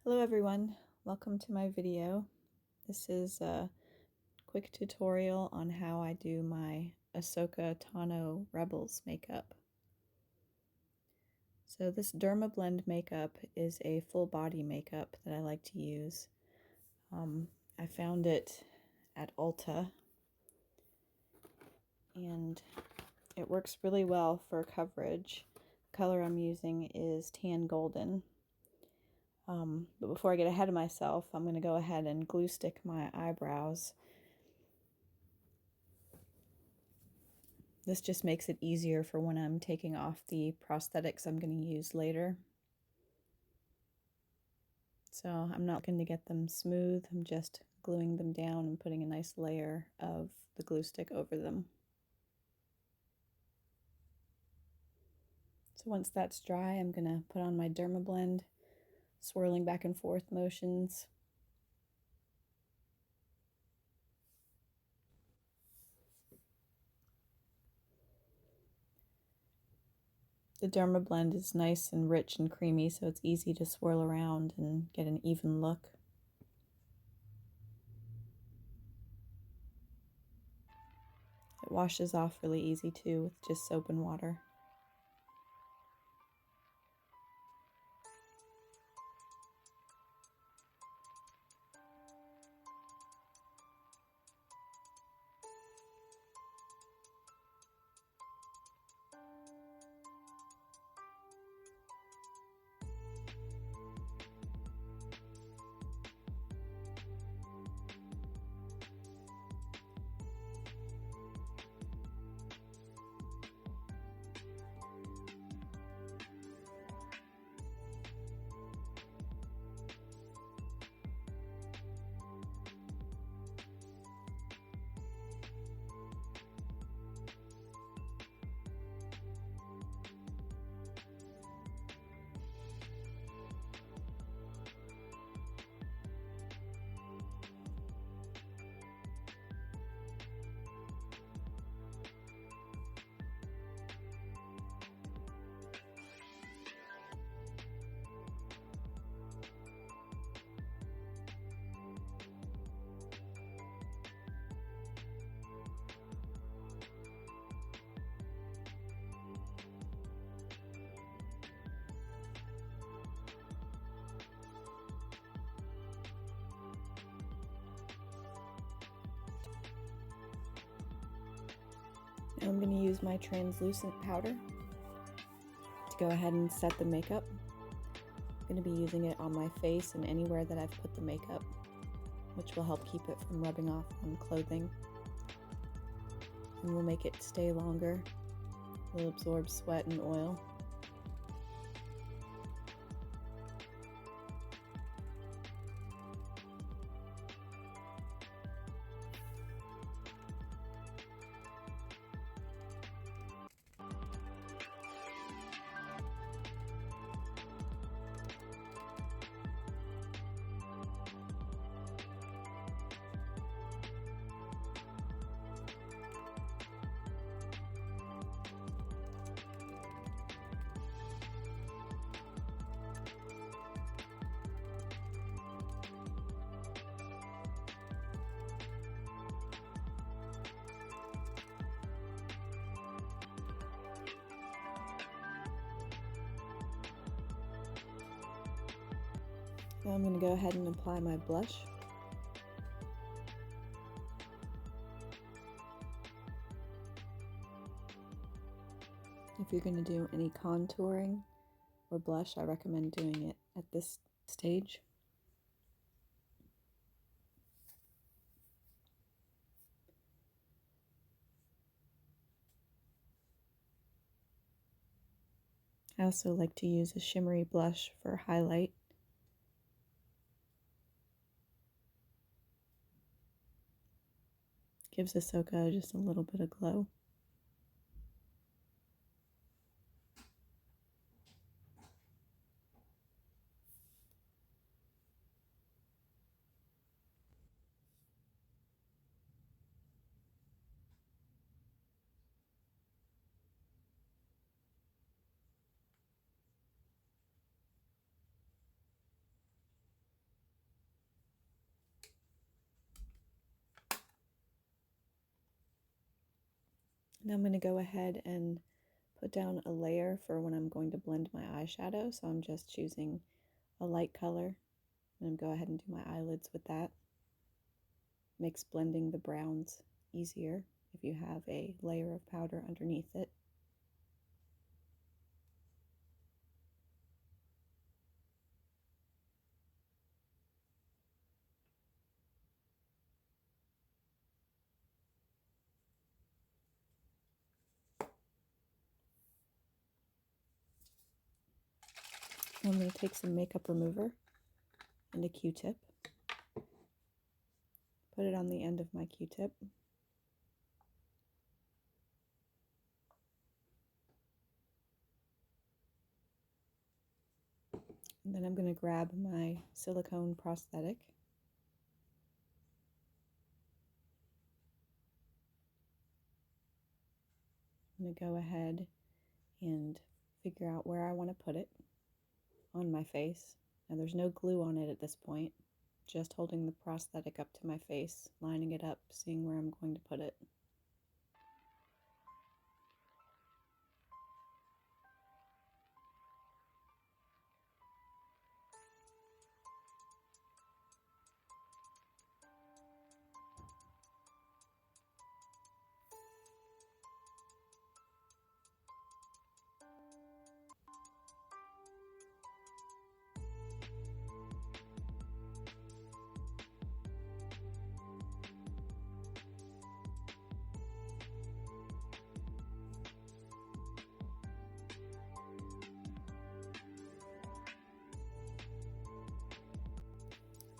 Hello everyone, welcome to my video. This is a quick tutorial on how I do my Ahsoka Tano Rebels makeup. So this Demablend makeup is a full body makeup that I like to use. I found it at Ulta and it works really well for coverage. The color I'm using is Tan Golden. But before I get ahead of myself, I'm going to go ahead and glue stick my eyebrows. This just makes it easier for when I'm taking off the prosthetics I'm going to use later. So I'm not going to get them smooth, I'm just gluing them down and putting a nice layer of the glue stick over them. So once that's dry, I'm going to put on my Demablend, swirling back and forth motions. The Demablend is nice and rich and creamy, so it's easy to swirl around and get an even look. It washes off really easy too with just soap and water. Now I'm going to use my translucent powder to go ahead and set the makeup. I'm going to be using it on my face and anywhere that I've put the makeup, which will help keep it from rubbing off on clothing. And will make it stay longer. It will absorb sweat and oil. Now I'm going to go ahead and apply my blush. If you're going to do any contouring or blush, I recommend doing it at this stage. I also like to use a shimmery blush for highlight. Gives Ahsoka just a little bit of glow. Now I'm going to go ahead and put down a layer for when I'm going to blend my eyeshadow. So I'm just choosing a light color and go ahead and do my eyelids with that. Makes blending the browns easier if you have a layer of powder underneath it. I'm going to take some makeup remover and a Q-tip. Put it on the end of my Q-tip. And then I'm going to grab my silicone prosthetic. I'm going to go ahead and figure out where I want to put it on my face. Now there's no glue on it at this point, just holding the prosthetic up to my face, lining it up, seeing where I'm going to put it.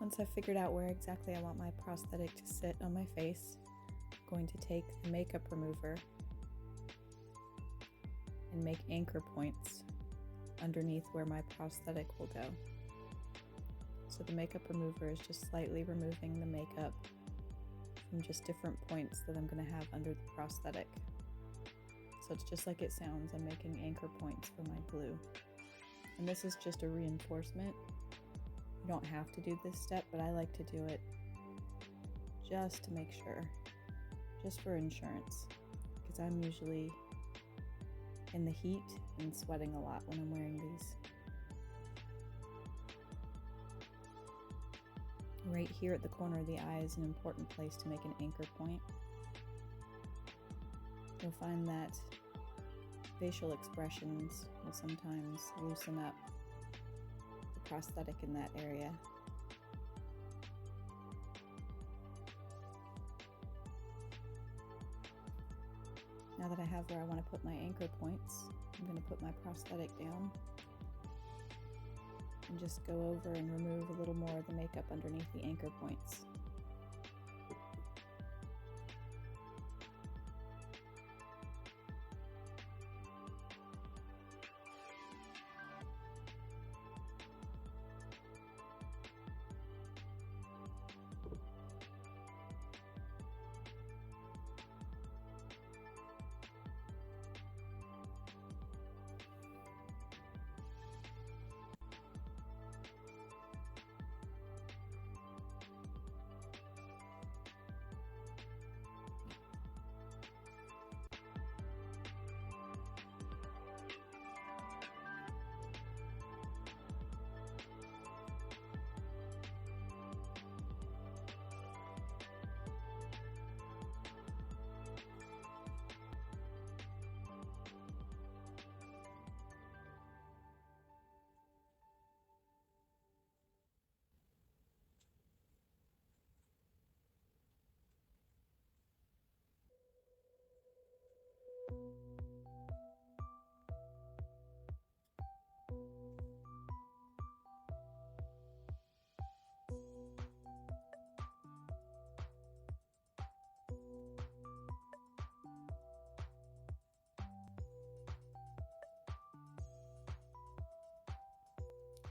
Once I've figured out where exactly I want my prosthetic to sit on my face, I'm going to take the makeup remover and make anchor points underneath where my prosthetic will go. So the makeup remover is just slightly removing the makeup from just different points that I'm going to have under the prosthetic. So it's just like it sounds, I'm making anchor points for my glue. And this is just a reinforcement. You don't have to do this step, but I like to do it just to make sure, just for insurance, because I'm usually in the heat and sweating a lot when I'm wearing these. Right here at the corner of the eye is an important place to make an anchor point. You'll find that facial expressions will sometimes loosen up the prosthetic in that area. Now that I have where I want to put my anchor points, I'm going to put my prosthetic down and just go over and remove a little more of the makeup underneath the anchor points.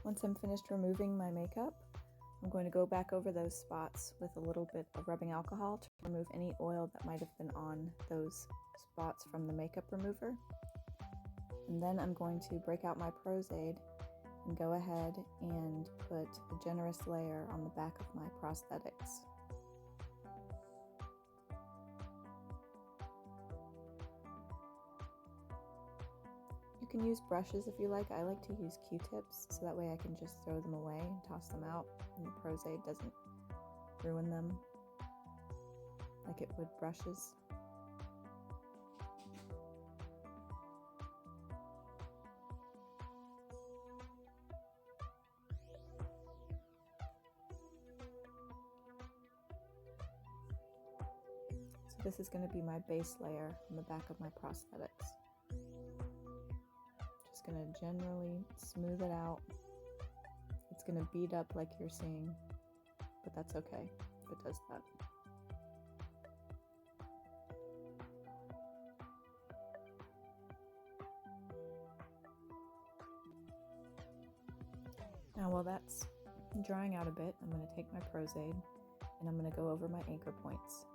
Once I'm finished removing my makeup, I'm going to go back over those spots with a little bit of rubbing alcohol to remove any oil that might have been on those spots from the makeup remover. And then I'm going to break out my Prosade and go ahead and put a generous layer on the back of my prosthetics. can use brushes if you like. I like to use Q-tips so that way I can just throw them away and toss them out, and the Prosade doesn't ruin them like it would brushes. So this is going to be my base layer on the back of my prosthetics. Just going to generally smooth it out. It's going to bead up like you're seeing, but that's okay if it does that. Now while that's drying out a bit, I'm going to take my Prosade and I'm going to go over my anchor points.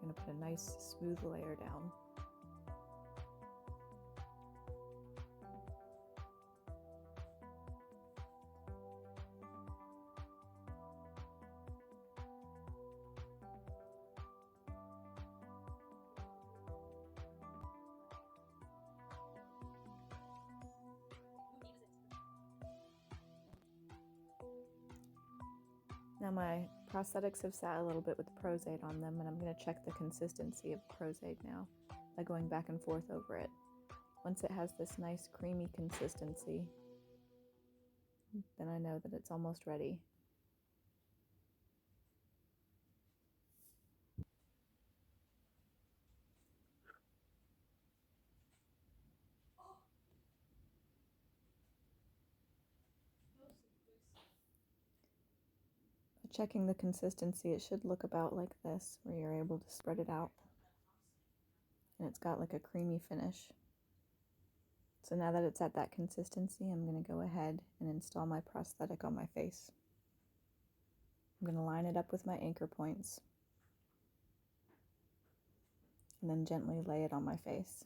I'm going to put a nice smooth layer down. Now my prosthetics have sat a little bit with the Prosade on them, and I'm going to check the consistency of the Prosade now by going back and forth over it. Once it has this nice creamy consistency, then I know that it's almost ready. Checking the consistency, it should look about like this, where you're able to spread it out and it's got like a creamy finish. So now that it's at that consistency, I'm going to go ahead and install my prosthetic on my face. I'm going to line it up with my anchor points and then gently lay it on my face.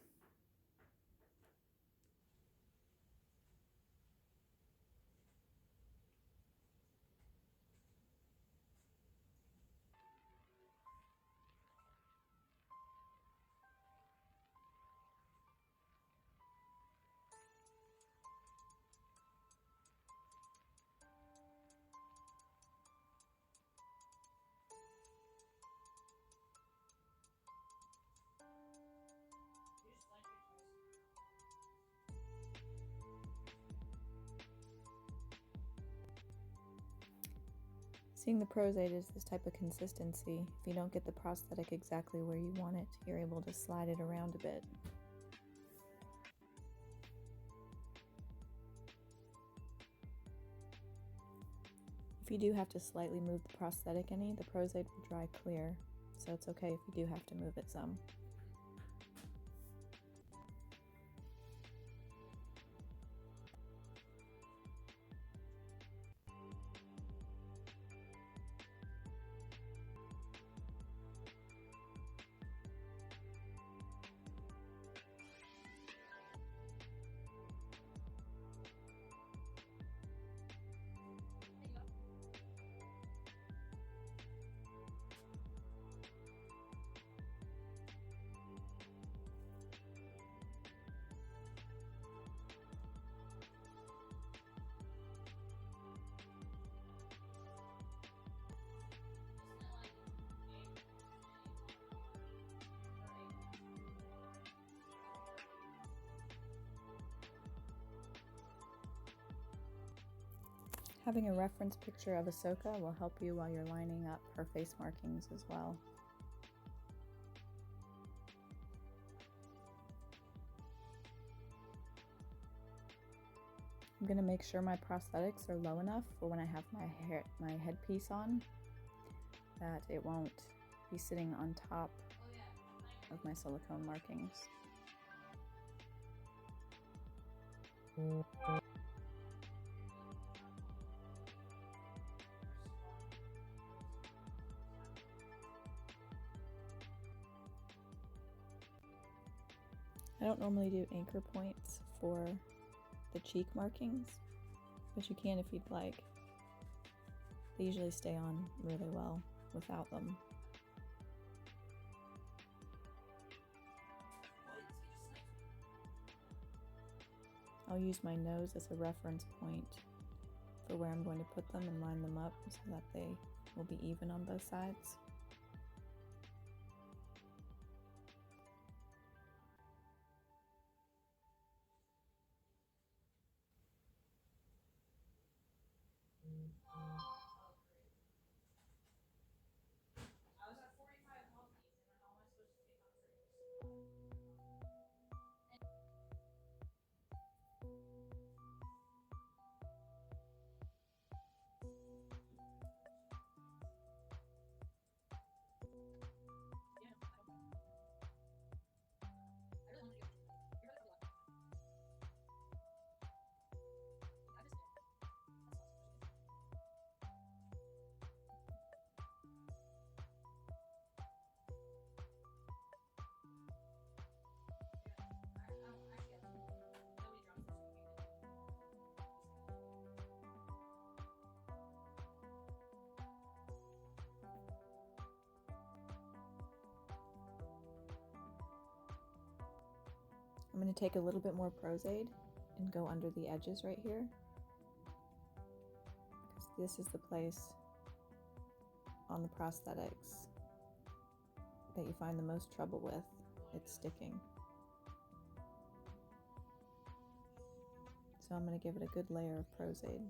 Seeing the Prosade is this type of consistency. If you don't get the prosthetic exactly where you want it, you're able to slide it around a bit. If you do have to slightly move the prosthetic any, the Prosade will dry clear, so it's okay if you do have to move it some. Having a reference picture of Ahsoka will help you while you're lining up her face markings as well. I'm going to make sure my prosthetics are low enough for when I have my headpiece on, that it won't be sitting on top of my silicone markings. I don't normally do anchor points for the cheek markings, but you can if you'd like. They usually stay on really well without them. I'll use my nose as a reference point for where I'm going to put them and line them up so that they will be even on both sides. I'm going to take a little bit more Prosade and go under the edges right here, because this is the place on the prosthetics that you find the most trouble with. It's sticking. So I'm going to give it a good layer of Prosade.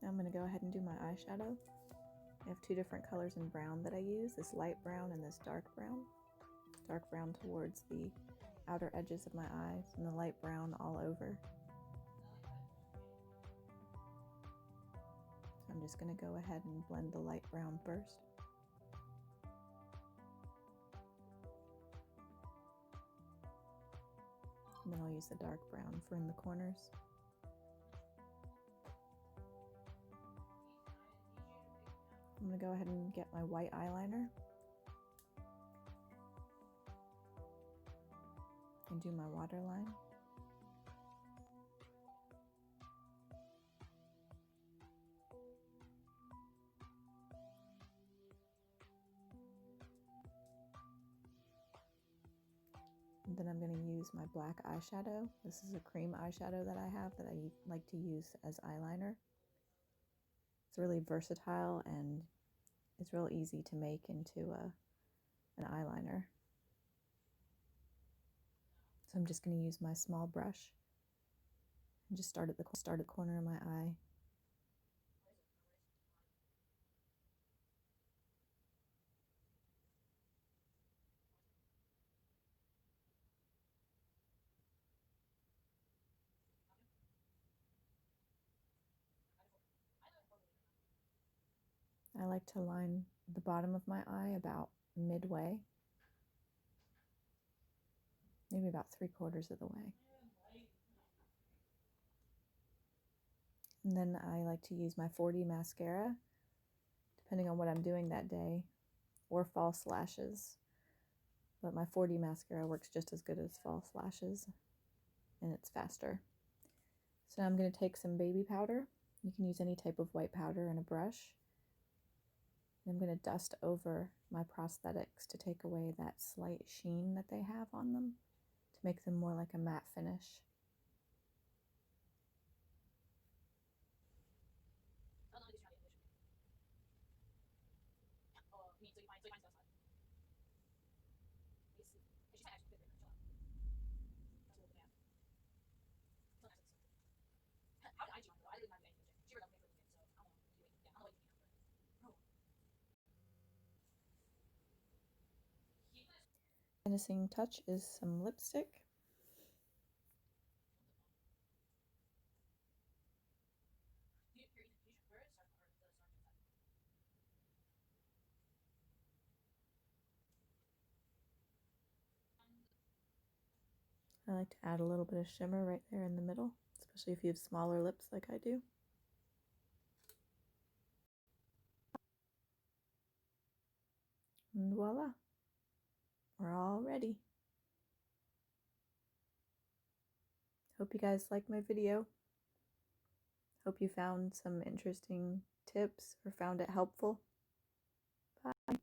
Now I'm going to go ahead and do my eyeshadow. I have two different colors in brown that I use, this light brown and this dark brown. Dark brown towards the outer edges of my eyes and the light brown all over. So I'm just going to go ahead and blend the light brown first. And then I'll use the dark brown for in the corners. I'm going to go ahead and get my white eyeliner and do my waterline. And then I'm going to use my black eyeshadow. This is a cream eyeshadow that I have that I like to use as eyeliner. It's really versatile and it's real easy to make into an eyeliner. So I'm just going to use my small brush and just start at the corner of my eye. I like to line the bottom of my eye about midway, maybe about 3/4 of the way. And then I like to use my 4D mascara, depending on what I'm doing that day, or false lashes. But my 4D mascara works just as good as false lashes, and it's faster. So now I'm going to take some baby powder. You can use any type of white powder and a brush. I'm going to dust over my prosthetics to take away that slight sheen that they have on them, to make them more like a matte finish. Finishing touch is some lipstick. I like to add a little bit of shimmer right there in the middle, especially if you have smaller lips like I do. And voila, we're all ready. Hope you guys liked my video. Hope you found some interesting tips or found it helpful. Bye.